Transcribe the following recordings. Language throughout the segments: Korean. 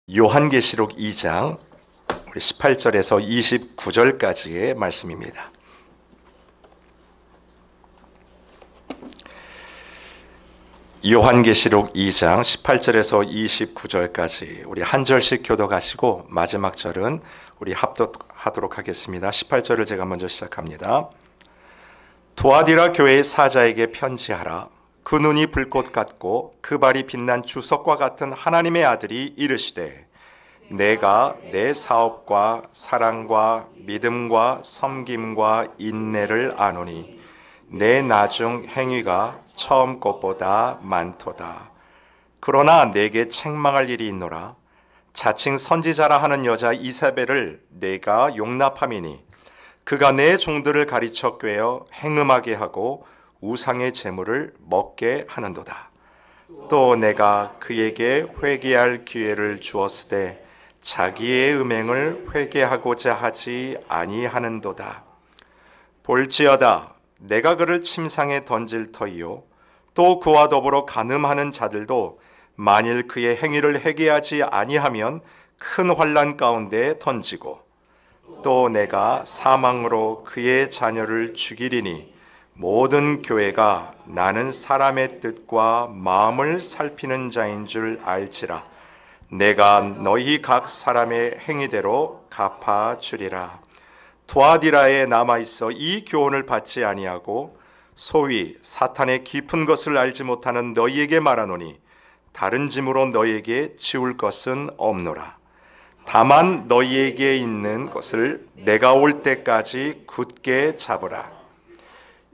요한계시록 2장 18절에서 29절까지의 말씀입니다. 요한계시록 2장 18절에서 29절까지 우리 한 절씩 교독하시고 마지막 절은 우리 합독하도록 하겠습니다. 18절을 제가 먼저 시작합니다. 두아디라 교회의 사자에게 편지하라. 그 눈이 불꽃 같고 그 발이 빛난 주석과 같은 하나님의 아들이 이르시되 내가 내 사업과 사랑과 믿음과 섬김과 인내를 아노니 내 나중 행위가 처음 것보다 많도다. 그러나 내게 책망할 일이 있노라. 자칭 선지자라 하는 여자 이세벨을 내가 용납함이니 그가 내 종들을 가르쳐 꾀어 행음하게 하고 우상의 제물을 먹게 하는도다. 또 내가 그에게 회개할 기회를 주었으되 자기의 음행을 회개하고자 하지 아니하는도다. 볼지어다 내가 그를 침상에 던질 터이요 또 그와 더불어 간음하는 자들도 만일 그의 행위를 회개하지 아니하면 큰 환난 가운데 던지고 또 내가 사망으로 그의 자녀를 죽이리니 모든 교회가 나는 사람의 뜻과 마음을 살피는 자인 줄 알지라. 내가 너희 각 사람의 행위대로 갚아주리라. 두아디라에 남아있어 이 교훈을 받지 아니하고 소위 사탄의 깊은 것을 알지 못하는 너희에게 말하노니 다른 짐으로 너희에게 지울 것은 없노라. 다만 너희에게 있는 것을 내가 올 때까지 굳게 잡으라.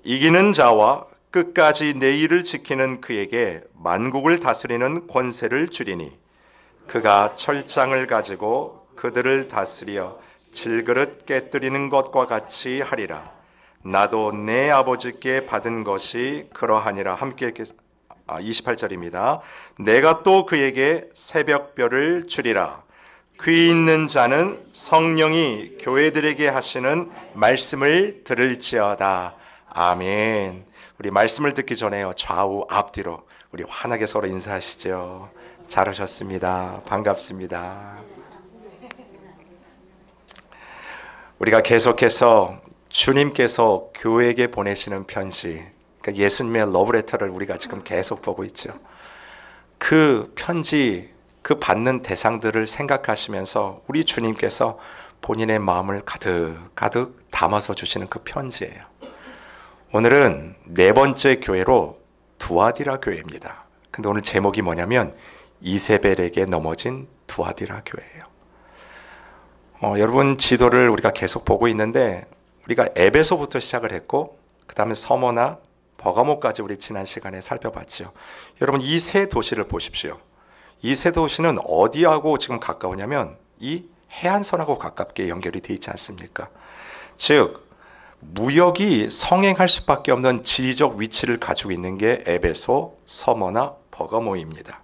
이기는 자와 끝까지 내 일을 지키는 그에게 만국을 다스리는 권세를 주리니 그가 철장을 가지고 그들을 다스려 질그릇 깨뜨리는 것과 같이 하리라. 나도 내 아버지께 받은 것이 그러하니라. 함께 28절입니다. 내가 또 그에게 새벽별을 주리라. 귀 있는 자는 성령이 교회들에게 하시는 말씀을 들을지어다. 아멘. 우리 말씀을 듣기 전에요, 좌우 앞뒤로 우리 환하게 서로 인사하시죠. 잘 오셨습니다. 반갑습니다. 우리가 계속해서 주님께서 교회에게 보내시는 편지, 그러니까 예수님의 러브레터를 우리가 지금 계속 보고 있죠. 그 편지, 그 받는 대상들을 생각하시면서 우리 주님께서 본인의 마음을 가득 담아서 주시는 그 편지예요. 오늘은 네 번째 교회로 두아디라 교회입니다. 근데 오늘 제목이 뭐냐면 이세벨에게 넘어진 두아디라 교회예요. 여러분 지도를 우리가 계속 보고 있는데 우리가 에베소부터 시작을 했고 그 다음에 서머나 버가모까지 우리 지난 시간에 살펴봤죠. 여러분 이 세 도시를 보십시오. 이 세 도시는 어디하고 지금 가까우냐면 이 해안선하고 가깝게 연결이 되어 있지 않습니까? 즉 무역이 성행할 수밖에 없는 지리적 위치를 가지고 있는 게 에베소, 서머나 버가모입니다.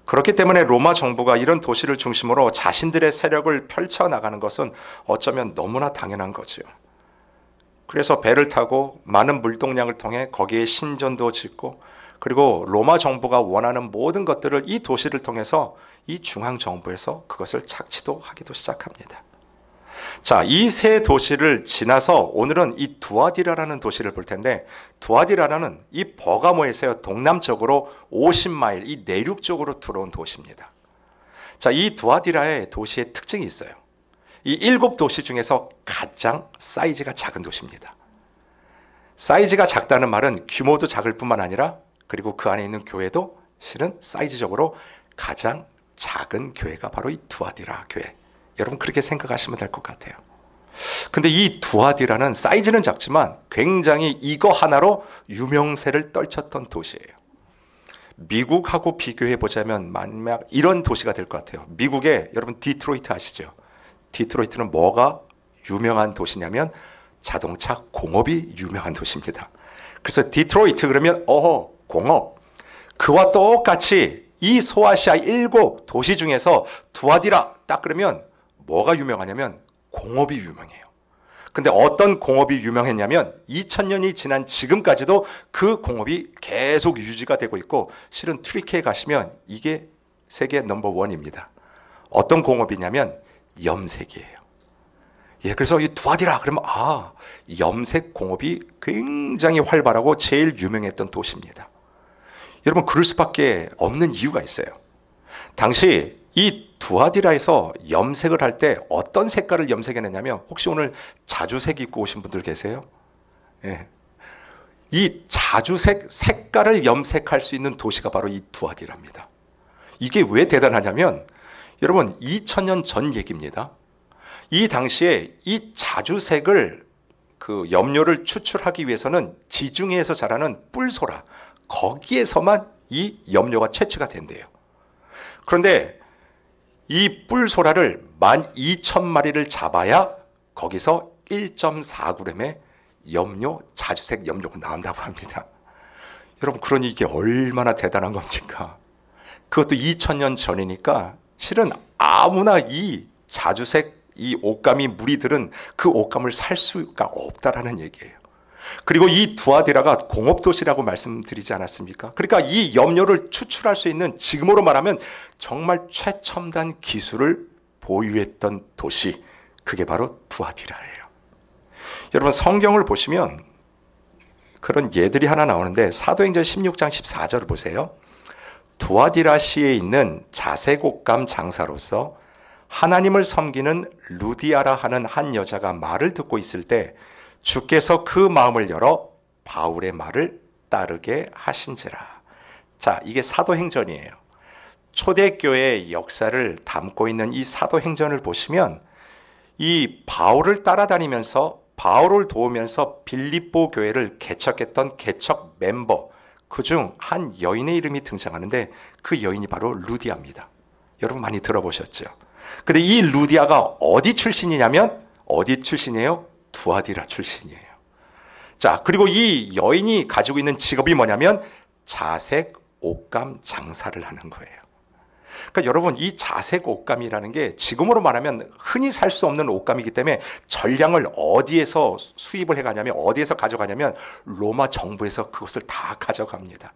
그렇기 때문에 로마 정부가 이런 도시를 중심으로 자신들의 세력을 펼쳐나가는 것은 어쩌면 너무나 당연한 거죠. 그래서 배를 타고 많은 물동량을 통해 거기에 신전도 짓고 그리고 로마 정부가 원하는 모든 것들을 이 도시를 통해서 이 중앙정부에서 그것을 착취도 하기도 시작합니다. 자, 이 세 도시를 지나서 오늘은 이 두아디라라는 도시를 볼 텐데 두아디라라는 이 버가모에서 동남쪽으로 50마일 이 내륙 쪽으로 들어온 도시입니다. 자, 이 두아디라의 도시의 특징이 있어요. 이 7도시 중에서 가장 사이즈가 작은 도시입니다. 사이즈가 작다는 말은 규모도 작을 뿐만 아니라 그리고 그 안에 있는 교회도 실은 사이즈적으로 가장 작은 교회가 바로 이 두아디라 교회. 여러분 그렇게 생각하시면 될 것 같아요. 근데 이 두아디라는 사이즈는 작지만 굉장히 이거 하나로 유명세를 떨쳤던 도시예요. 미국하고 비교해 보자면 만약 이런 도시가 될 것 같아요. 미국에 여러분 디트로이트 아시죠? 디트로이트는 뭐가 유명한 도시냐면 자동차 공업이 유명한 도시입니다. 그래서 디트로이트 그러면 공업. 그와 똑같이 이 소아시아 7도시 중에서 두아디라 딱 그러면 뭐가 유명하냐면 공업이 유명해요. 근데 어떤 공업이 유명했냐면 2000년이 지난 지금까지도 그 공업이 계속 유지가 되고 있고 실은 튀르키예에 가시면 이게 세계 넘버 원입니다. 어떤 공업이냐면 염색이에요. 예, 그래서 이 두아디라 그러면 염색 공업이 굉장히 활발하고 제일 유명했던 도시입니다. 여러분 그럴 수밖에 없는 이유가 있어요. 당시 이 두아디라에서 염색을 할 때 어떤 색깔을 염색해냈냐면 혹시 오늘 자주색 입고 오신 분들 계세요? 예. 이 자주색 색깔을 염색할 수 있는 도시가 바로 이 두아디라입니다. 이게 왜 대단하냐면 여러분 2000년 전 얘기입니다. 이 당시에 이 자주색을 그 염료를 추출하기 위해서는 지중해에서 자라는 뿔소라 거기에서만 이 염료가 채취가 된대요. 그런데 이 뿔소라를 12,000마리를 잡아야 거기서 1.4g의 염료, 자주색 염료가 나온다고 합니다. 여러분 그러니 이게 얼마나 대단한 겁니까? 그것도 2000년 전이니까 실은 아무나 이 자주색 이 옷감이 무리들은 그 옷감을 살 수가 없다라는 얘기예요. 그리고 이 두아디라가 공업도시라고 말씀드리지 않았습니까? 그러니까 이 염료를 추출할 수 있는 지금으로 말하면 정말 최첨단 기술을 보유했던 도시, 그게 바로 두아디라예요. 여러분 성경을 보시면 그런 예들이 하나 나오는데 사도행전 16장 14절을 보세요. 두아디라시에 있는 자색 옷감 장사로서 하나님을 섬기는 루디아라 하는 한 여자가 말을 듣고 있을 때 주께서 그 마음을 열어 바울의 말을 따르게 하신지라. 자, 이게 사도행전이에요. 초대교회의 역사를 담고 있는 이 사도행전을 보시면 이 바울을 따라다니면서 바울을 도우면서 빌립보 교회를 개척했던 개척 멤버 그중 한 여인의 이름이 등장하는데 그 여인이 바로 루디아입니다. 여러분 많이 들어보셨죠? 근데 이 루디아가 어디 출신이냐면 어디 출신이에요? 두아디라 출신이에요. 자, 그리고 이 여인이 가지고 있는 직업이 뭐냐면 자색 옷감 장사를 하는 거예요. 그러니까 여러분 이 자색 옷감이라는 게 지금으로 말하면 흔히 살 수 없는 옷감이기 때문에 전량을 어디에서 수입을 해가냐면 어디에서 가져가냐면 로마 정부에서 그것을 다 가져갑니다.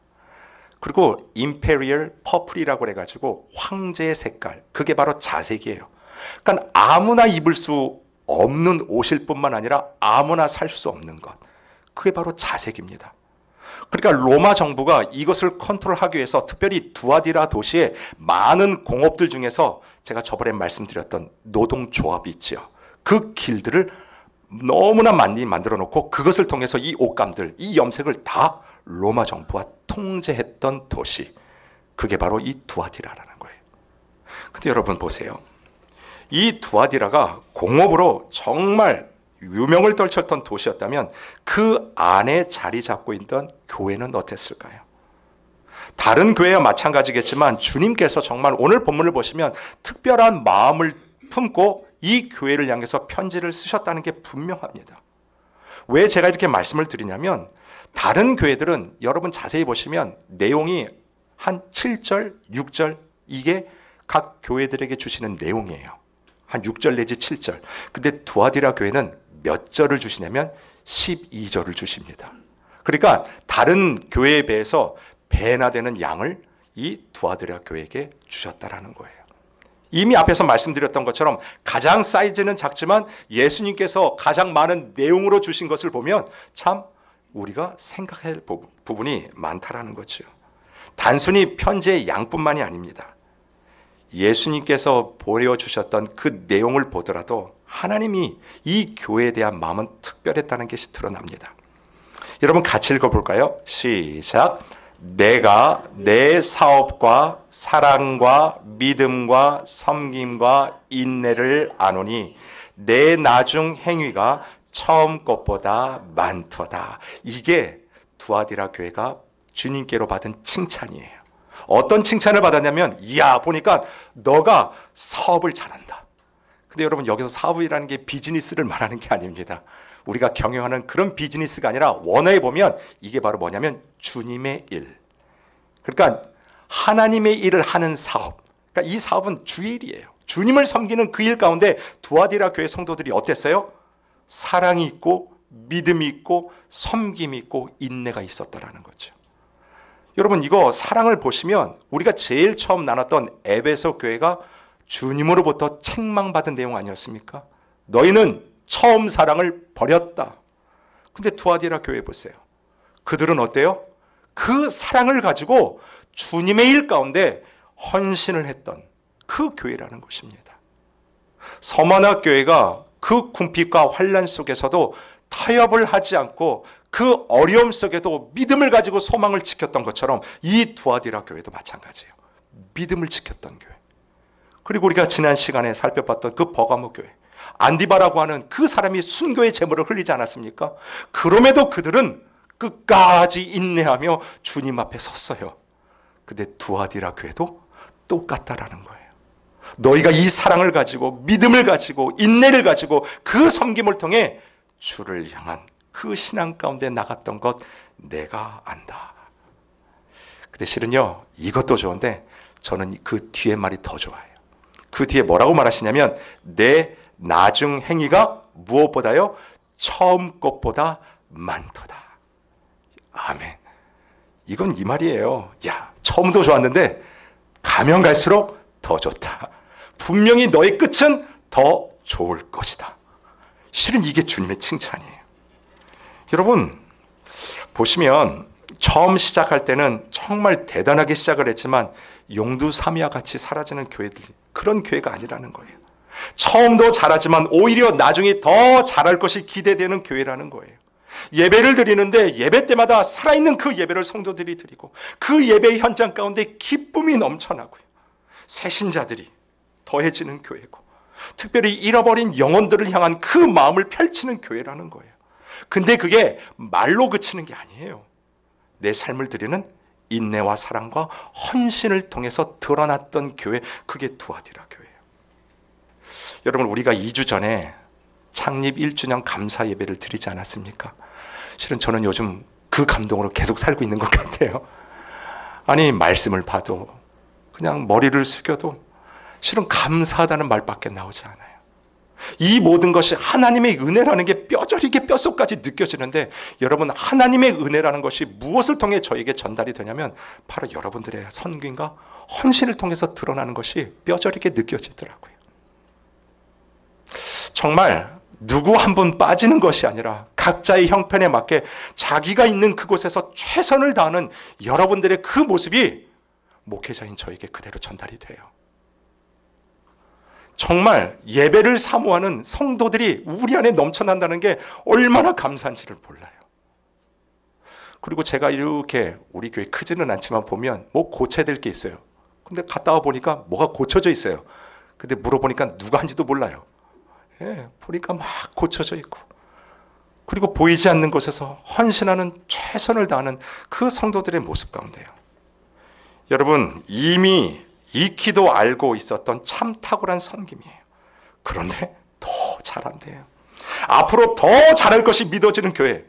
그리고 임페리얼 퍼플이라고 해가지고 황제의 색깔, 그게 바로 자색이에요. 그러니까 아무나 입을 수 없는 옷일 뿐만 아니라 아무나 살 수 없는 것, 그게 바로 자색입니다. 그러니까 로마 정부가 이것을 컨트롤하기 위해서 특별히 두아디라 도시에 많은 공업들 중에서 제가 저번에 말씀드렸던 노동조합이 있죠. 그 길들을 너무나 많이 만들어 놓고 그것을 통해서 이 옷감들, 이 염색을 다 로마 정부가 통제했던 도시, 그게 바로 이 두아디라라는 거예요. 근데 여러분 보세요. 이 두아디라가 공업으로 정말 유명을 떨쳤던 도시였다면 그 안에 자리 잡고 있던 교회는 어땠을까요? 다른 교회와 마찬가지겠지만 주님께서 정말 오늘 본문을 보시면 특별한 마음을 품고 이 교회를 향해서 편지를 쓰셨다는 게 분명합니다. 왜 제가 이렇게 말씀을 드리냐면 다른 교회들은 여러분 자세히 보시면 내용이 한 7절, 6절 이게 각 교회들에게 주시는 내용이에요. 한 6절 내지 7절. 근데 두아디라 교회는 몇 절을 주시냐면 12절을 주십니다. 그러니까 다른 교회에 비해서 배나 되는 양을 이 두아디라 교회에게 주셨다라는 거예요. 이미 앞에서 말씀드렸던 것처럼 가장 사이즈는 작지만 예수님께서 가장 많은 내용으로 주신 것을 보면 참 우리가 생각할 부분이 많다라는 거죠. 단순히 편지의 양뿐만이 아닙니다. 예수님께서 보여주셨던 그 내용을 보더라도 하나님이 이 교회에 대한 마음은 특별했다는 것이 드러납니다. 여러분 같이 읽어볼까요? 시작. 내가 내 사업과 사랑과 믿음과 섬김과 인내를 아노니 내 나중 행위가 처음 것보다 많도다. 이게 두아디라 교회가 주님께로 받은 칭찬이에요. 어떤 칭찬을 받았냐면 이야 보니까 너가 사업을 잘한다. 근데 여러분 여기서 사업이라는 게 비즈니스를 말하는 게 아닙니다. 우리가 경영하는 그런 비즈니스가 아니라 원어에 보면 이게 바로 뭐냐면 주님의 일. 그러니까 하나님의 일을 하는 사업. 그러니까 이 사업은 주의 일이에요. 주님을 섬기는 그 일 가운데 두아디라 교회 성도들이 어땠어요? 사랑이 있고 믿음이 있고 섬김이 있고 인내가 있었다라는 거죠. 여러분 이거 사랑을 보시면 우리가 제일 처음 나눴던 에베소 교회가 주님으로부터 책망받은 내용 아니었습니까? 너희는 처음 사랑을 버렸다. 근데 투아디라 교회 보세요. 그들은 어때요? 그 사랑을 가지고 주님의 일 가운데 헌신을 했던 그 교회라는 것입니다. 서머나 교회가 그 궁핍과 환난 속에서도 타협을 하지 않고 그 어려움 속에도 믿음을 가지고 소망을 지켰던 것처럼 이 두아디라 교회도 마찬가지예요. 믿음을 지켰던 교회. 그리고 우리가 지난 시간에 살펴봤던 그 버가모 교회, 안디바라고 하는 그 사람이 순교의 제물을 흘리지 않았습니까? 그럼에도 그들은 끝까지 인내하며 주님 앞에 섰어요. 근데 두아디라 교회도 똑같다라는 거예요. 너희가 이 사랑을 가지고 믿음을 가지고 인내를 가지고 그 섬김을 통해 주를 향한 그 신앙 가운데 나갔던 것 내가 안다. 근데 실은요, 이것도 좋은데 저는 그 뒤에 말이 더 좋아요. 그 뒤에 뭐라고 말하시냐면 내 나중 행위가 무엇보다요? 처음 것보다 많도다. 아멘. 이건 이 말이에요. 야, 처음도 좋았는데 가면 갈수록 더 좋다. 분명히 너의 끝은 더 좋을 것이다. 실은 이게 주님의 칭찬이에요. 여러분 보시면 처음 시작할 때는 정말 대단하게 시작을 했지만 용두사미와 같이 사라지는 교회들이 그런 교회가 아니라는 거예요. 처음도 잘하지만 오히려 나중에 더 잘할 것이 기대되는 교회라는 거예요. 예배를 드리는데 예배 때마다 살아있는 그 예배를 성도들이 드리고 그 예배 현장 가운데 기쁨이 넘쳐나고요. 새신자들이 더해지는 교회고 특별히 잃어버린 영혼들을 향한 그 마음을 펼치는 교회라는 거예요. 근데 그게 말로 그치는 게 아니에요. 내 삶을 드리는 인내와 사랑과 헌신을 통해서 드러났던 교회, 그게 두아디라 교회예요. 여러분 우리가 2주 전에 창립 1주년 감사 예배를 드리지 않았습니까? 실은 저는 요즘 그 감동으로 계속 살고 있는 것 같아요. 아니 말씀을 봐도 그냥 머리를 숙여도 실은 감사하다는 말밖에 나오지 않아요. 이 모든 것이 하나님의 은혜라는 게 뼈저리게 뼛속까지 느껴지는데 여러분 하나님의 은혜라는 것이 무엇을 통해 저에게 전달이 되냐면 바로 여러분들의 선균과 헌신을 통해서 드러나는 것이 뼈저리게 느껴지더라고요. 정말 누구 한 분 빠지는 것이 아니라 각자의 형편에 맞게 자기가 있는 그곳에서 최선을 다하는 여러분들의 그 모습이 목회자인 저에게 그대로 전달이 돼요. 정말 예배를 사모하는 성도들이 우리 안에 넘쳐난다는 게 얼마나 감사한지를 몰라요. 그리고 제가 이렇게 우리 교회 크지는 않지만 보면 뭐 고쳐야 될 게 있어요. 근데 갔다 와 보니까 뭐가 고쳐져 있어요. 근데 물어보니까 누가 한지도 몰라요. 예, 보니까 막 고쳐져 있고 그리고 보이지 않는 곳에서 헌신하는 최선을 다하는 그 성도들의 모습 가운데요. 여러분 이미 익히도 알고 있었던 참 탁월한 섬김이에요. 그런데 더 잘한대요. 앞으로 더 잘할 것이 믿어지는 교회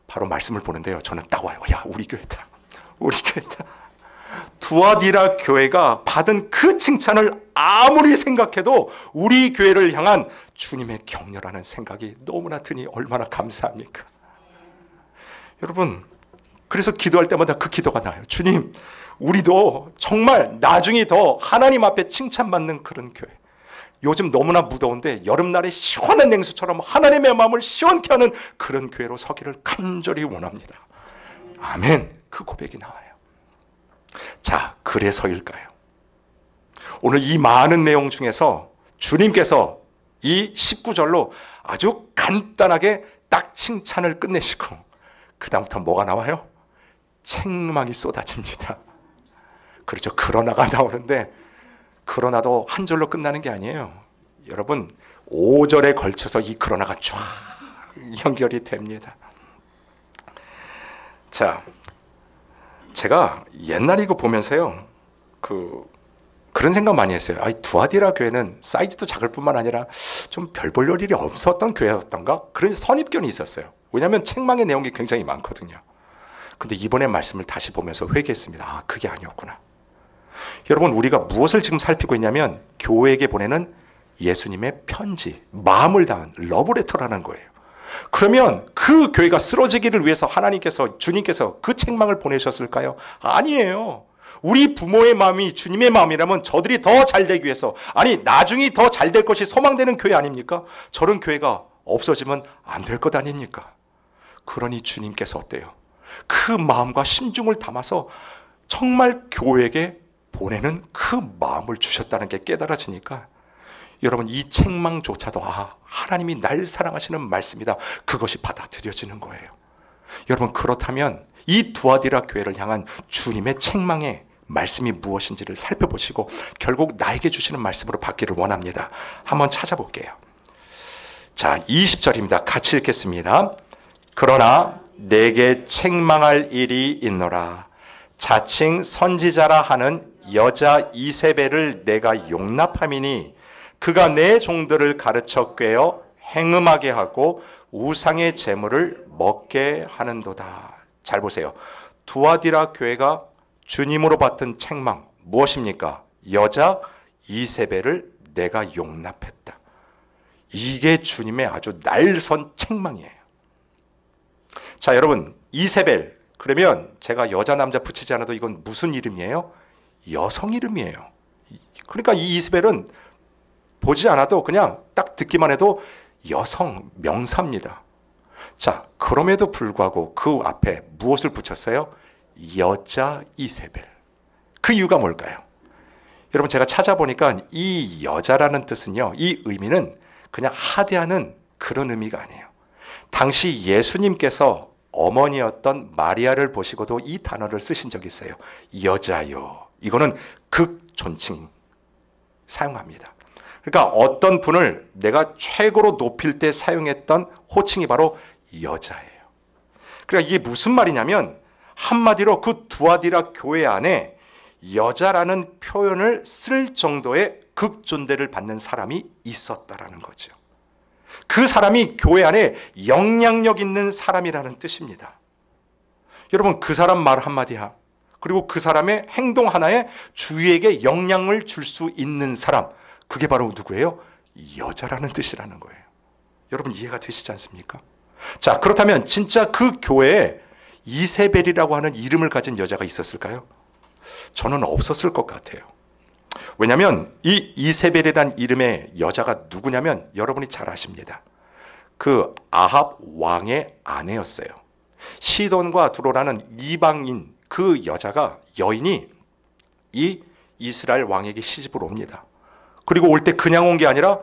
바로 말씀을 보는데요. 저는 딱 와요. 야 우리 교회다. 우리 교회다. 두아디라 교회가 받은 그 칭찬을 아무리 생각해도 우리 교회를 향한 주님의 격려라는 생각이 너무나 드니 얼마나 감사합니까? 여러분 그래서 기도할 때마다 그 기도가 나요. 주님 우리도 정말 나중에 더 하나님 앞에 칭찬받는 그런 교회. 요즘 너무나 무더운데 여름날의 시원한 냉수처럼 하나님의 마음을 시원케 하는 그런 교회로 서기를 간절히 원합니다. 아멘. 그 고백이 나와요. 자, 그래서일까요? 오늘 이 많은 내용 중에서 주님께서 이 19절로 아주 간단하게 딱 칭찬을 끝내시고 그 다음부터 뭐가 나와요? 책망이 쏟아집니다. 그렇죠. 그러나가 나오는데 그러나도 한 절로 끝나는 게 아니에요. 여러분 5절에 걸쳐서 이 그러나가 쫙 연결이 됩니다. 자, 제가 옛날에 이거 보면서요 그런 생각 많이 했어요. 아이 두아디라 교회는 사이즈도 작을 뿐만 아니라 좀 별 볼 일이 없었던 교회였던가 그런 선입견이 있었어요. 왜냐하면 책망의 내용이 굉장히 많거든요. 근데 이번에 말씀을 다시 보면서 회개했습니다. 아 그게 아니었구나. 여러분 우리가 무엇을 지금 살피고 있냐면 교회에게 보내는 예수님의 편지, 마음을 다한 러브레터라는 거예요. 그러면 그 교회가 쓰러지기를 위해서 하나님께서 주님께서 그 책망을 보내셨을까요? 아니에요. 우리 부모의 마음이 주님의 마음이라면 저들이 더 잘되기 위해서, 아니 나중에 더 잘 될 것이 소망되는 교회 아닙니까? 저런 교회가 없어지면 안 될 것 아닙니까? 그러니 주님께서 어때요? 그 마음과 심중을 담아서 정말 교회에게 보내는 그 마음을 주셨다는 게 깨달아지니까 여러분 이 책망조차도 하나님이 날 사랑하시는 말씀이다, 그것이 받아들여지는 거예요. 여러분 그렇다면 이 두아디라 교회를 향한 주님의 책망의 말씀이 무엇인지를 살펴보시고 결국 나에게 주시는 말씀으로 받기를 원합니다. 한번 찾아볼게요. 자, 20절입니다. 같이 읽겠습니다. 그러나 내게 책망할 일이 있노라. 자칭 선지자라 하는 여자 이세벨을 내가 용납함이니 그가 내 종들을 가르쳐 꿰어 행음하게 하고 우상의 제물을 먹게 하는도다. 잘 보세요. 두아디라 교회가 주님으로 받은 책망 무엇입니까? 여자 이세벨을 내가 용납했다. 이게 주님의 아주 날선 책망이에요. 자, 여러분 이세벨, 그러면 제가 여자 남자 붙이지 않아도 이건 무슨 이름이에요? 여성 이름이에요. 그러니까 이 이세벨은 보지 않아도 그냥 딱 듣기만 해도 여성 명사입니다. 자, 그럼에도 불구하고 그 앞에 무엇을 붙였어요? 여자 이세벨. 그 이유가 뭘까요? 여러분 제가 찾아보니까 이 여자라는 뜻은요, 이 의미는 그냥 하대하는 그런 의미가 아니에요. 당시 예수님께서 어머니였던 마리아를 보시고도 이 단어를 쓰신 적이 있어요. 여자요. 이거는 극존칭 사용합니다. 그러니까 어떤 분을 내가 최고로 높일 때 사용했던 호칭이 바로 여자예요. 그러니까 이게 무슨 말이냐면 한마디로 그 두아디라 교회 안에 여자라는 표현을 쓸 정도의 극존대를 받는 사람이 있었다라는 거죠. 그 사람이 교회 안에 영향력 있는 사람이라는 뜻입니다. 여러분 그 사람 말 한마디야, 그리고 그 사람의 행동 하나에 주위에게 영향을 줄 수 있는 사람, 그게 바로 누구예요? 여자라는 뜻이라는 거예요. 여러분 이해가 되시지 않습니까? 자, 그렇다면 진짜 그 교회에 이세벨이라고 하는 이름을 가진 여자가 있었을까요? 저는 없었을 것 같아요. 왜냐하면 이 이세벨이라는 이름의 여자가 누구냐면 여러분이 잘 아십니다. 그 아합 왕의 아내였어요. 시돈과 두로라는 이방인 그 여인이 이 이스라엘 왕에게 시집을 옵니다. 그리고 올 때 그냥 온 게 아니라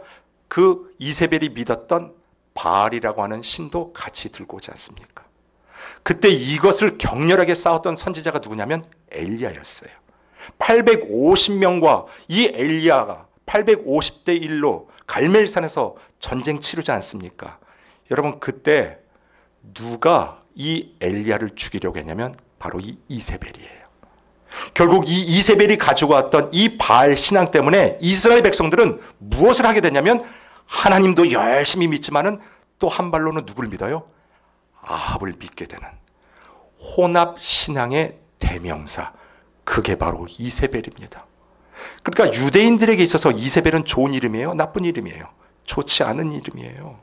그 이세벨이 믿었던 바알이라고 하는 신도 같이 들고 오지 않습니까? 그때 이것을 격렬하게 싸웠던 선지자가 누구냐면 엘리야였어요. 850명과 이 엘리야가 850대 1로 갈멜산에서 전쟁 치르지 않습니까? 여러분 그때 누가 이 엘리야를 죽이려고 했냐면 바로 이 이세벨이에요. 결국 이 이세벨이 가지고 왔던 이 바알 신앙 때문에 이스라엘 백성들은 무엇을 하게 됐냐면 하나님도 열심히 믿지만은 또 한 발로는 누구를 믿어요? 아합을 믿게 되는 혼합 신앙의 대명사, 그게 바로 이세벨입니다. 그러니까 유대인들에게 있어서 이세벨은 좋은 이름이에요? 나쁜 이름이에요? 좋지 않은 이름이에요.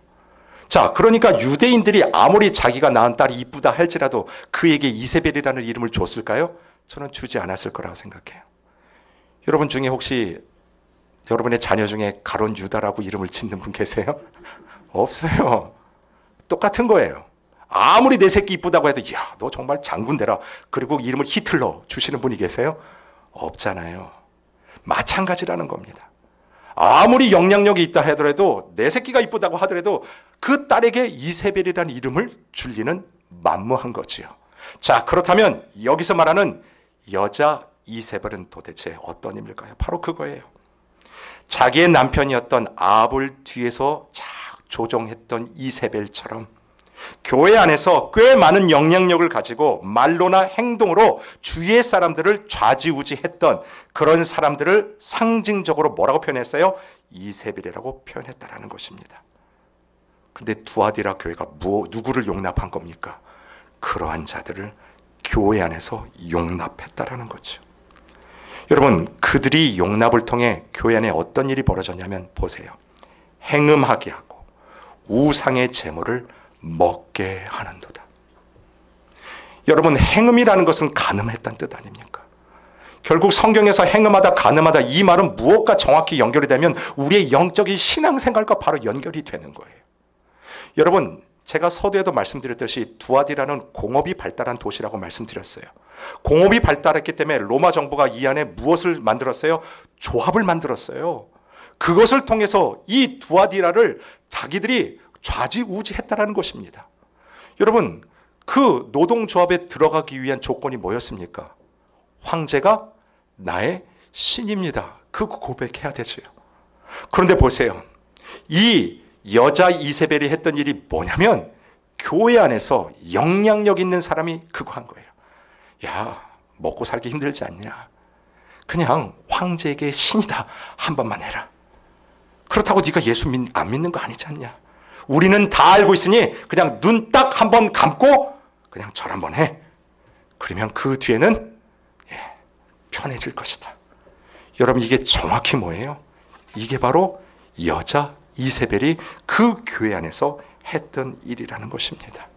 자, 그러니까 유대인들이 아무리 자기가 낳은 딸이 이쁘다 할지라도 그에게 이세벨이라는 이름을 줬을까요? 저는 주지 않았을 거라고 생각해요. 여러분 중에 혹시 여러분의 자녀 중에 가론 유다라고 이름을 짓는 분 계세요? 없어요. 똑같은 거예요. 아무리 내 새끼 이쁘다고 해도 야, 너 정말 장군 되라, 그리고 이름을 히틀러 주시는 분이 계세요? 없잖아요. 마찬가지라는 겁니다. 아무리 영향력이 있다 하더라도, 내 새끼가 이쁘다고 하더라도 그 딸에게 이세벨이라는 이름을 줄리는 만무한 거지요. 자, 그렇다면 여기서 말하는 여자 이세벨은 도대체 어떤 의미일까요? 바로 그거예요. 자기의 남편이었던 아합을 뒤에서 조종했던 이세벨처럼 교회 안에서 꽤 많은 영향력을 가지고 말로나 행동으로 주위의 사람들을 좌지우지했던 그런 사람들을 상징적으로 뭐라고 표현했어요? 이세벨이라고 표현했다라는 것입니다. 근데 두아디라 교회가 누구를 용납한 겁니까? 그러한 자들을 교회 안에서 용납했다라는 거죠. 여러분, 그들이 용납을 통해 교회 안에 어떤 일이 벌어졌냐면 보세요. 행음하게 하고 우상의 제물을 먹게 하는도다. 여러분, 행음이라는 것은 간음했다는 뜻 아닙니까? 결국 성경에서 행음하다 간음하다 이 말은 무엇과 정확히 연결이 되면 우리의 영적인 신앙생활과 바로 연결이 되는 거예요. 여러분, 제가 서두에도 말씀드렸듯이 두아디라는 공업이 발달한 도시라고 말씀드렸어요. 공업이 발달했기 때문에 로마 정부가 이 안에 무엇을 만들었어요? 조합을 만들었어요. 그것을 통해서 이 두아디라를 자기들이 좌지우지했다라는 것입니다. 여러분, 그 노동조합에 들어가기 위한 조건이 뭐였습니까? 황제가 나의 신입니다. 그 고백해야 되죠. 그런데 보세요. 이 여자 이세벨이 했던 일이 뭐냐면 교회 안에서 영향력 있는 사람이 그거 한 거예요. 야, 먹고 살기 힘들지 않냐? 그냥 황제에게 신이다. 한 번만 해라. 그렇다고 네가 예수 안 믿는 거 아니지 않냐? 우리는 다 알고 있으니 그냥 눈 딱 한 번 감고 그냥 절 한번 해. 그러면 그 뒤에는 편해질 것이다. 여러분, 이게 정확히 뭐예요? 이게 바로 여자 이세벨이 그 교회 안에서 했던 일이라는 것입니다.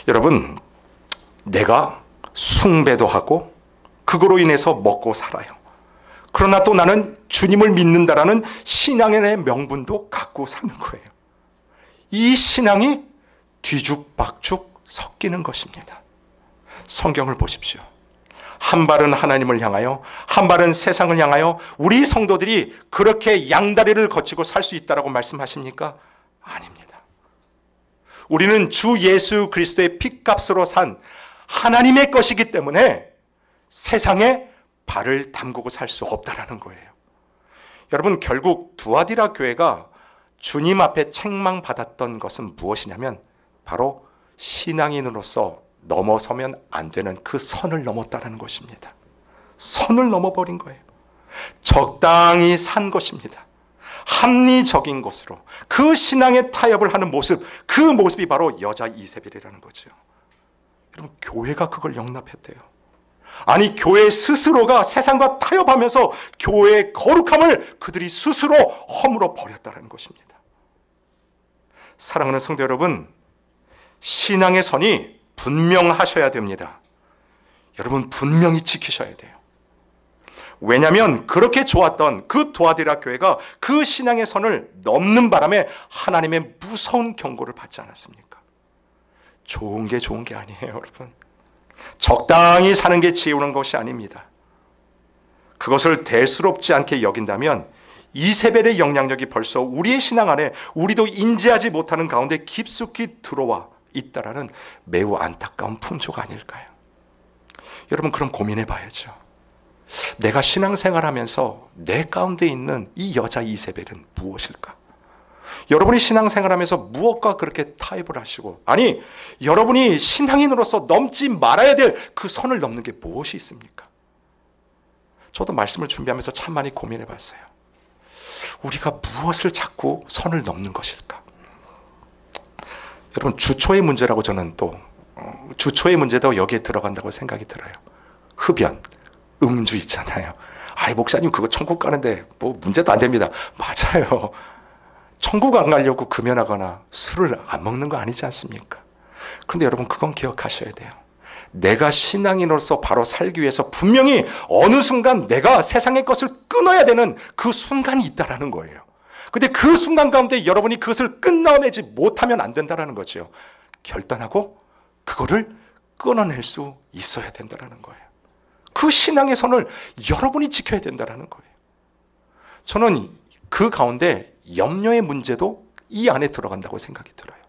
여러분, 내가 숭배도 하고 그거로 인해서 먹고 살아요. 그러나 또 나는 주님을 믿는다라는 신앙의 명분도 갖고 사는 거예요. 이 신앙이 뒤죽박죽 섞이는 것입니다. 성경을 보십시오. 한 발은 하나님을 향하여 한 발은 세상을 향하여 우리 성도들이 그렇게 양다리를 거치고 살 수 있다라고 말씀하십니까? 아닙니다. 우리는 주 예수 그리스도의 핏값으로 산 하나님의 것이기 때문에 세상에 발을 담그고 살 수 없다라는 거예요. 여러분, 결국 두아디라 교회가 주님 앞에 책망받았던 것은 무엇이냐면 바로 신앙인으로서 넘어서면 안 되는 그 선을 넘었다는 것입니다. 선을 넘어버린 거예요. 적당히 산 것입니다. 합리적인 것으로 그 신앙의 타협을 하는 모습, 그 모습이 바로 여자 이세벨이라는 거죠. 여러분, 교회가 그걸 용납했대요. 아니, 교회 스스로가 세상과 타협하면서 교회의 거룩함을 그들이 스스로 허물어 버렸다는 것입니다. 사랑하는 성도 여러분, 신앙의 선이 분명하셔야 됩니다. 여러분, 분명히 지키셔야 돼요. 왜냐하면 그렇게 좋았던 그 두아디라 교회가 그 신앙의 선을 넘는 바람에 하나님의 무서운 경고를 받지 않았습니까? 좋은 게 좋은 게 아니에요, 여러분. 적당히 사는 게 지혜로운 것이 아닙니다. 그것을 대수롭지 않게 여긴다면 이세벨의 영향력이 벌써 우리의 신앙 안에 우리도 인지하지 못하는 가운데 깊숙이 들어와 있다라는 매우 안타까운 풍조가 아닐까요? 여러분, 그럼 고민해 봐야죠. 내가 신앙생활하면서 내 가운데 있는 이 여자 이세벨은 무엇일까? 여러분이 신앙생활하면서 무엇과 그렇게 타협을 하시고, 아니, 여러분이 신앙인으로서 넘지 말아야 될 그 선을 넘는 게 무엇이 있습니까? 저도 말씀을 준비하면서 참 많이 고민해 봤어요. 우리가 무엇을 자꾸 선을 넘는 것일까? 여러분, 주초의 문제라고 저는 또 주초의 문제도 여기에 들어간다고 생각이 들어요. 흡연, 음주 있잖아요. 아이, 목사님 그거 천국 가는데 뭐 문제도 안 됩니다. 맞아요. 천국 안 가려고 금연하거나 술을 안 먹는 거 아니지 않습니까? 그런데 여러분, 그건 기억하셔야 돼요. 내가 신앙인으로서 바로 살기 위해서 분명히 어느 순간 내가 세상의 것을 끊어야 되는 그 순간이 있다라는 거예요. 근데 그 순간 가운데 여러분이 그것을 끊어내지 못하면 안 된다는 거죠. 결단하고 그거를 끊어낼 수 있어야 된다는 거예요. 그 신앙의 선을 여러분이 지켜야 된다는 거예요. 저는 그 가운데 염려의 문제도 이 안에 들어간다고 생각이 들어요.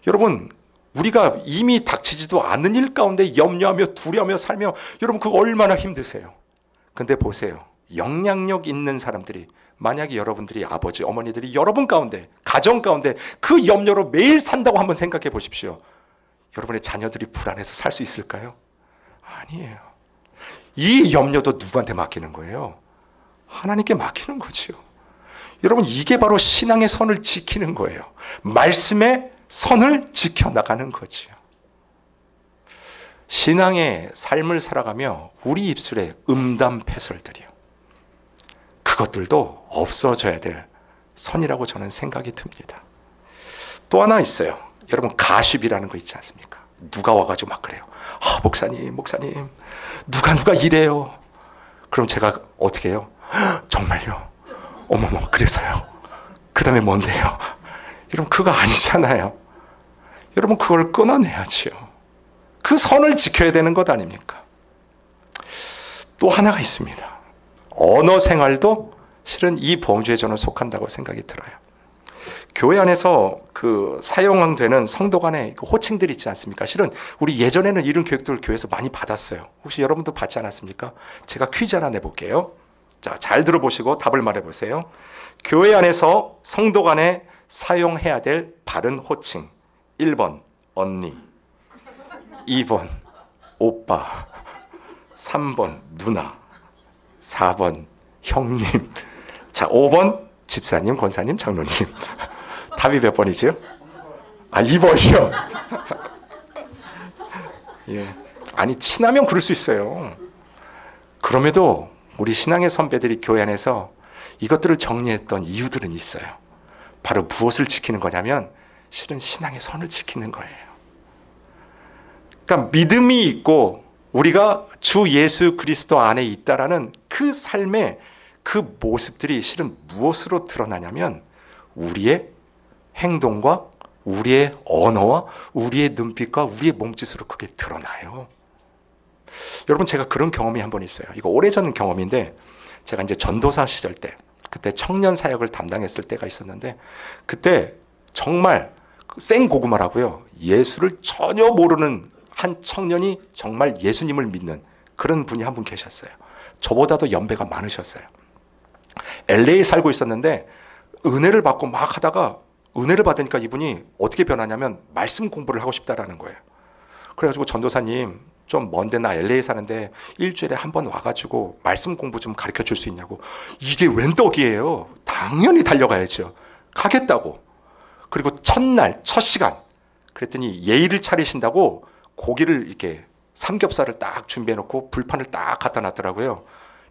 여러분, 우리가 이미 닥치지도 않은 일 가운데 염려하며 두려워하며 살며, 여러분 그거 얼마나 힘드세요. 근데 보세요. 영향력 있는 사람들이, 만약에 여러분들이 아버지, 어머니들이 여러분 가운데, 가정 가운데 그 염려로 매일 산다고 한번 생각해 보십시오. 여러분의 자녀들이 불안해서 살 수 있을까요? 아니에요. 이 염려도 누구한테 맡기는 거예요? 하나님께 맡기는 거죠. 여러분, 이게 바로 신앙의 선을 지키는 거예요. 말씀의 선을 지켜나가는 거죠. 신앙의 삶을 살아가며 우리 입술에 음담패설들이요, 그것들도 없어져야 될 선이라고 저는 생각이 듭니다. 또 하나 있어요. 여러분, 가십이라는 거 있지 않습니까? 누가 와가지고 막 그래요. 목사님 누가 이래요. 그럼 제가 어떻게 해요? 정말요? 어머머, 그래서요? 그 다음에 뭔데요? 여러분, 그거 아니잖아요. 여러분, 그걸 끊어내야지요. 그 선을 지켜야 되는 것 아닙니까? 또 하나가 있습니다. 언어 생활도 실은 이 범주에 저는 속한다고 생각이 들어요. 교회 안에서 그 사용되는 성도 간의 호칭들이 있지 않습니까? 실은 우리 예전에는 이런 교육들을 교회에서 많이 받았어요. 혹시 여러분도 받지 않았습니까? 제가 퀴즈 하나 내볼게요. 자, 잘 들어보시고 답을 말해보세요. 교회 안에서 성도 간에 사용해야 될 바른 호칭. 1번 언니, 2번 오빠, 3번 누나, 4번 형님, 자 5번 집사님, 권사님, 장로님. 답이 몇 번이죠? 2번이요. 예. 아니, 친하면 그럴 수 있어요. 그럼에도 우리 신앙의 선배들이 교회 안에서 이것들을 정리했던 이유들은 있어요. 바로 무엇을 지키는 거냐면 실은 신앙의 선을 지키는 거예요. 그러니까 믿음이 있고 우리가 주 예수 그리스도 안에 있다라는 그 삶의 그 모습들이 실은 무엇으로 드러나냐면 우리의 행동과 우리의 언어와 우리의 눈빛과 우리의 몸짓으로 그게 드러나요. 여러분, 제가 그런 경험이 한 번 있어요. 이거 오래전 경험인데 제가 이제 전도사 시절 때 그때 청년 사역을 담당했을 때가 있었는데 그때 정말 생고구마라고요. 예수를 전혀 모르는 한 청년이 정말 예수님을 믿는 그런 분이 한 분 계셨어요. 저보다도 연배가 많으셨어요. LA에 살고 있었는데 은혜를 받고 막 하다가 은혜를 받으니까 이분이 어떻게 변하냐면 말씀 공부를 하고 싶다라는 거예요. 그래가지고 전도사님, 좀 먼데 나 LA 사는데 일주일에 한 번 와가지고 말씀 공부 좀 가르쳐 줄 수 있냐고. 이게 웬 떡이에요. 당연히 달려가야죠. 가겠다고. 그리고 첫날 첫 시간 그랬더니 예의를 차리신다고 고기를 이렇게 삼겹살을 딱 준비해 놓고 불판을 딱 갖다 놨더라고요.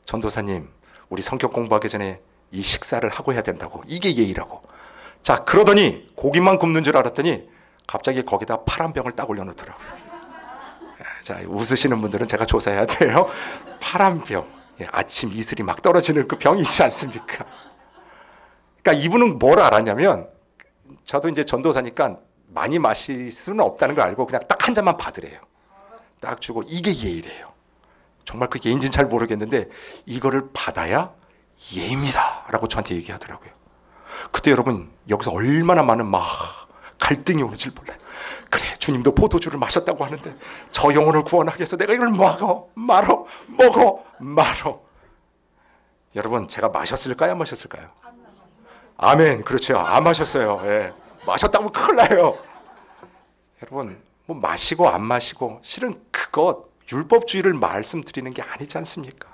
전도사님, 우리 성경 공부하기 전에 이 식사를 하고 해야 된다고. 이게 예의라고. 자, 그러더니 고기만 굽는 줄 알았더니 갑자기 거기다 파란 병을 딱 올려놓더라고요. 자, 웃으시는 분들은 제가 조사해야 돼요. 파란 병. 아침 이슬이 막 떨어지는 그 병이 있지 않습니까? 그러니까 이분은 뭘 알았냐면 저도 이제 전도사니까 많이 마실 수는 없다는 걸 알고 그냥 딱 한 잔만 받으래요. 딱 주고 이게 예의래요. 정말 그 예인지는 잘 모르겠는데 이거를 받아야 예입니다 라고 저한테 얘기하더라고요. 그때 여러분 여기서 얼마나 많은 막 갈등이 오는지 몰라요. 그래, 주님도 포도주를 마셨다고 하는데 저 영혼을 구원하기 위해서 내가 이걸 먹어 말어 먹어 말어. 여러분, 제가 마셨을까요 안 마셨을까요? 아멘. 그렇죠. 안 마셨어요. 예. 마셨다고 큰일 나요. 여러분, 뭐 마시고 안 마시고 실은 그것 율법주의를 말씀드리는 게 아니지 않습니까?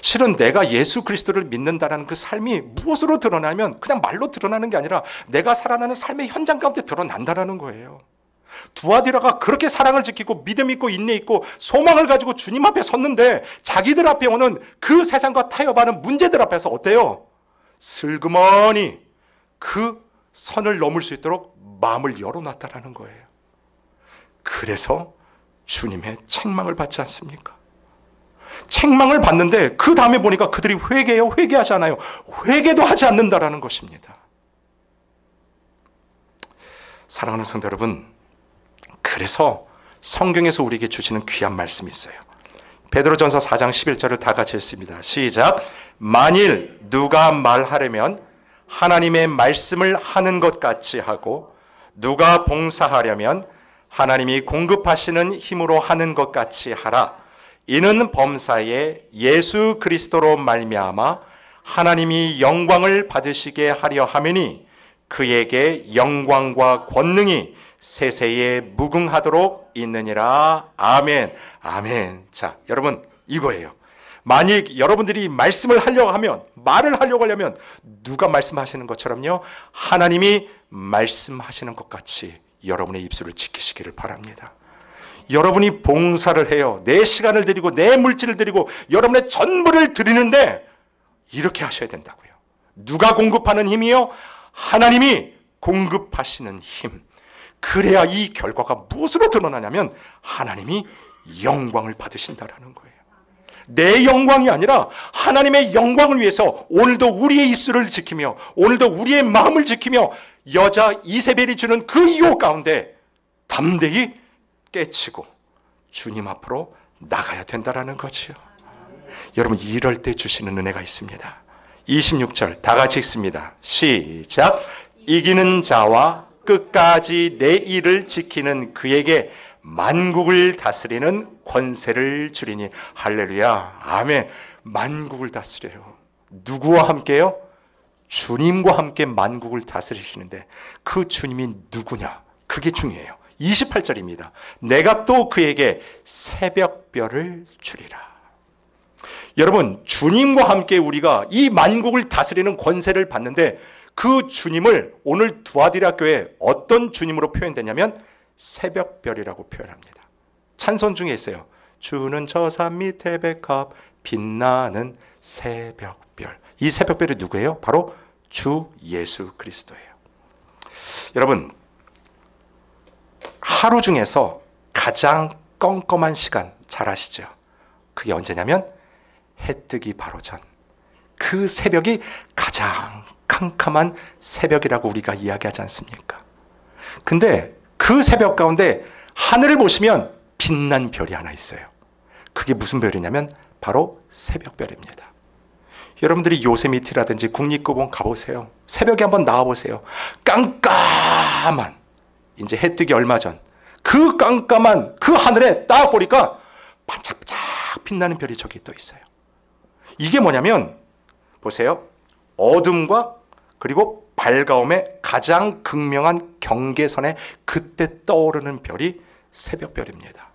실은 내가 예수 그리스도를 믿는다는 그 삶이 무엇으로 드러나면 그냥 말로 드러나는 게 아니라 내가 살아가는 삶의 현장 가운데 드러난다는 거예요. 두아디라가 그렇게 사랑을 지키고 믿음 있고 인내 있고 소망을 가지고 주님 앞에 섰는데 자기들 앞에 오는 그 세상과 타협하는 문제들 앞에서 어때요? 슬그머니 그 선을 넘을 수 있도록 마음을 열어놨다라는 거예요. 그래서 주님의 책망을 받지 않습니까? 책망을 받는데 그 다음에 보니까 그들이 회개해요? 회개하지 않아요? 회개도 하지 않는다라는 것입니다. 사랑하는 성도 여러분, 그래서 성경에서 우리에게 주시는 귀한 말씀이 있어요. 베드로전서 4장 11절을 다 같이 읽습니다. 시작. 만일 누가 말하려면 하나님의 말씀을 하는 것 같이 하고 누가 봉사하려면 하나님이 공급하시는 힘으로 하는 것 같이 하라. 이는 범사에 예수 그리스도로 말미암아 하나님이 영광을 받으시게 하려 함이니 그에게 영광과 권능이 세세에 무궁하도록 있느니라. 아멘. 아멘. 자, 여러분, 이거예요. 만약 여러분들이 말씀을 하려고 하면, 말을 하려고 하려면 누가 말씀하시는 것처럼요, 하나님이 말씀하시는 것 같이 여러분의 입술을 지키시기를 바랍니다. 여러분이 봉사를 해요. 내 시간을 드리고 내 물질을 드리고 여러분의 전부를 드리는데 이렇게 하셔야 된다고요. 누가 공급하는 힘이요? 하나님이 공급하시는 힘. 그래야 이 결과가 무엇으로 드러나냐면 하나님이 영광을 받으신다라는 거예요. 내 영광이 아니라 하나님의 영광을 위해서 오늘도 우리의 입술을 지키며 오늘도 우리의 마음을 지키며 여자 이세벨이 주는 그 유혹 가운데 담대히 깨치고 주님 앞으로 나가야 된다라는 거지요. 여러분, 이럴 때 주시는 은혜가 있습니다. 26절 다 같이 읽습니다. 시작. 이기는 자와 끝까지 내 일을 지키는 그에게 만국을 다스리는 권세를 주리니. 할렐루야. 아멘. 만국을 다스려요. 누구와 함께요? 주님과 함께 만국을 다스리시는데 그 주님이 누구냐? 그게 중요해요. 28절입니다. 내가 또 그에게 새벽별을 주리라. 여러분, 주님과 함께 우리가 이 만국을 다스리는 권세를 받는데 그 주님을 오늘 두아디라 교회 어떤 주님으로 표현되냐면 새벽별이라고 표현합니다. 찬송 중에 있어요. 주는 저 산 밑에 백합 빛나는 새벽별. 이 새벽별이 누구예요? 바로 주 예수 그리스도예요. 여러분, 하루 중에서 가장 껌껌한 시간 잘 아시죠? 그게 언제냐면 해 뜨기 바로 전. 그 새벽이 가장 캄캄한 새벽이라고 우리가 이야기하지 않습니까? 근데 그 새벽 가운데 하늘을 보시면 빛난 별이 하나 있어요. 그게 무슨 별이냐면 바로 새벽별입니다. 여러분들이 요세미티라든지 국립공원 가보세요. 새벽에 한번 나와보세요. 깜깜한, 이제 해 뜨기 얼마 전 그 깜깜한 그 하늘에 딱 보니까 반짝반짝 빛나는 별이 저기 떠 있어요. 이게 뭐냐면 보세요. 어둠과 그리고 밝아움의 가장 극명한 경계선에 그때 떠오르는 별이 새벽별입니다.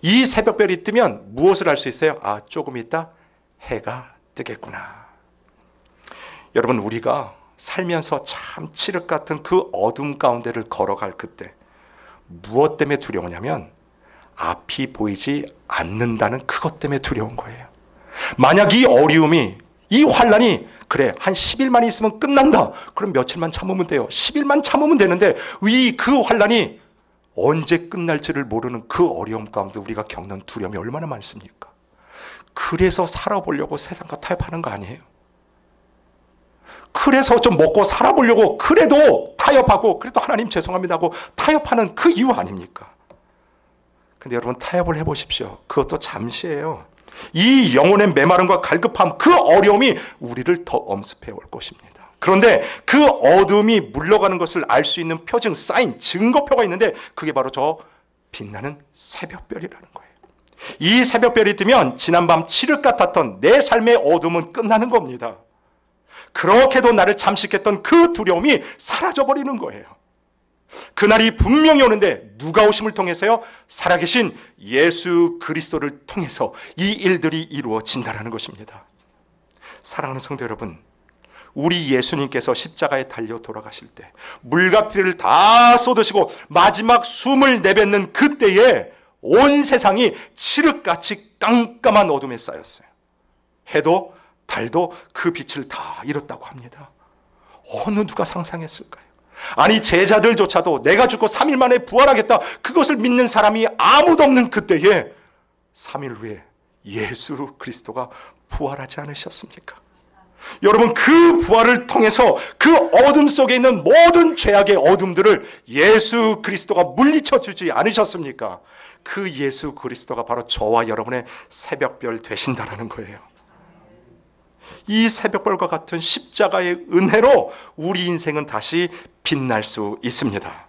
이 새벽별이 뜨면 무엇을 알 수 있어요? 아, 조금 있다 해가 뜨겠구나. 여러분, 우리가 살면서 참 칠흑 같은 그 어둠 가운데를 걸어갈 그때 무엇 때문에 두려우냐면 앞이 보이지 않는다는 그것 때문에 두려운 거예요. 만약 이 어려움이, 이 환란이 그래 한 10일만 있으면 끝난다. 그럼 며칠만 참으면 돼요. 10일만 참으면 되는데 그 환란이 언제 끝날지를 모르는 그 어려움 가운데 우리가 겪는 두려움이 얼마나 많습니까? 그래서 살아보려고 세상과 타협하는 거 아니에요? 그래서 좀 먹고 살아보려고 그래도 타협하고 그래도 하나님 죄송합니다 하고 타협하는 그 이유 아닙니까? 근데 여러분, 타협을 해보십시오. 그것도 잠시예요. 이 영혼의 메마름과 갈급함, 그 어려움이 우리를 더 엄습해 올 것입니다. 그런데 그 어둠이 물러가는 것을 알 수 있는 표징, 사인, 증거표가 있는데 그게 바로 저 빛나는 새벽별이라는 거예요. 이 새벽별이 뜨면 지난밤 칠흑 같았던 내 삶의 어둠은 끝나는 겁니다. 그렇게도 나를 잠식했던 그 두려움이 사라져버리는 거예요. 그날이 분명히 오는데 누가 오심을 통해서요? 살아계신 예수 그리스도를 통해서 이 일들이 이루어진다는 것입니다. 사랑하는 성도 여러분, 우리 예수님께서 십자가에 달려 돌아가실 때 물과 피를 다 쏟으시고 마지막 숨을 내뱉는 그때에 온 세상이 칠흑같이 깜깜한 어둠에 쌓였어요. 해도 달도 그 빛을 다 잃었다고 합니다. 어느 누가 상상했을까요? 아니, 제자들조차도 내가 죽고 3일 만에 부활하겠다, 그것을 믿는 사람이 아무도 없는 그때에 3일 후에 예수 그리스도가 부활하지 않으셨습니까? 여러분, 그 부활을 통해서 그 어둠 속에 있는 모든 죄악의 어둠들을 예수 그리스도가 물리쳐 주지 않으셨습니까? 그 예수 그리스도가 바로 저와 여러분의 새벽별 되신다라는 거예요. 이 새벽별과 같은 십자가의 은혜로 우리 인생은 다시 빛날 수 있습니다.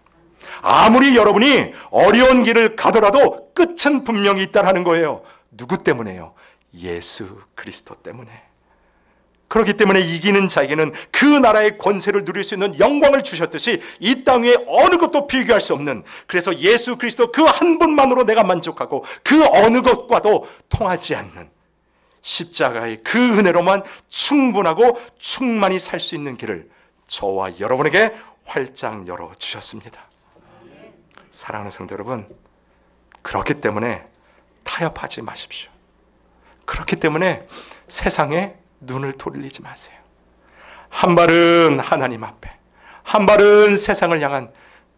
아무리 여러분이 어려운 길을 가더라도 끝은 분명히 있다라는 거예요. 누구 때문에요? 예수 그리스도 때문에. 그렇기 때문에 이기는 자에게는 그 나라의 권세를 누릴 수 있는 영광을 주셨듯이 이 땅 위에 어느 것도 비교할 수 없는, 그래서 예수 그리스도 그 한 분만으로 내가 만족하고 그 어느 것과도 통하지 않는 십자가의 그 은혜로만 충분하고 충만히 살 수 있는 길을 저와 여러분에게 활짝 열어주셨습니다. 사랑하는 성도 여러분, 그렇기 때문에 타협하지 마십시오. 그렇기 때문에 세상에 눈을 돌리지 마세요. 한 발은 하나님 앞에, 한 발은 세상을 향한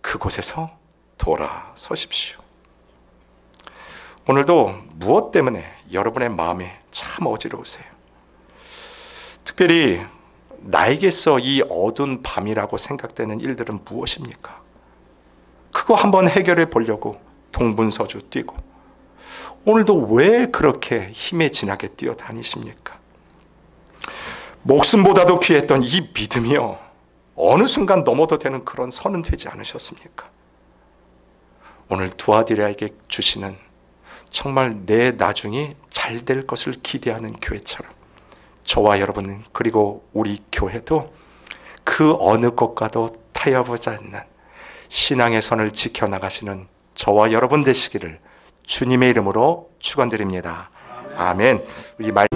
그곳에서 돌아서십시오. 오늘도 무엇 때문에 여러분의 마음이 참 어지러우세요? 특별히 나에게서 이 어두운 밤이라고 생각되는 일들은 무엇입니까? 그거 한번 해결해 보려고 동분서주 뛰고 오늘도 왜 그렇게 힘에 지나게 뛰어다니십니까? 목숨보다도 귀했던 이 믿음이요, 어느 순간 넘어도 되는 그런 선은 되지 않으셨습니까? 오늘 두아디라에게 주시는 정말 내 나중이 잘 될 것을 기대하는 교회처럼 저와 여러분 그리고 우리 교회도 그 어느 것과도 타협하지 않는 신앙의 선을 지켜나가시는 저와 여러분 되시기를 주님의 이름으로 축원드립니다. 아멘. 우리 말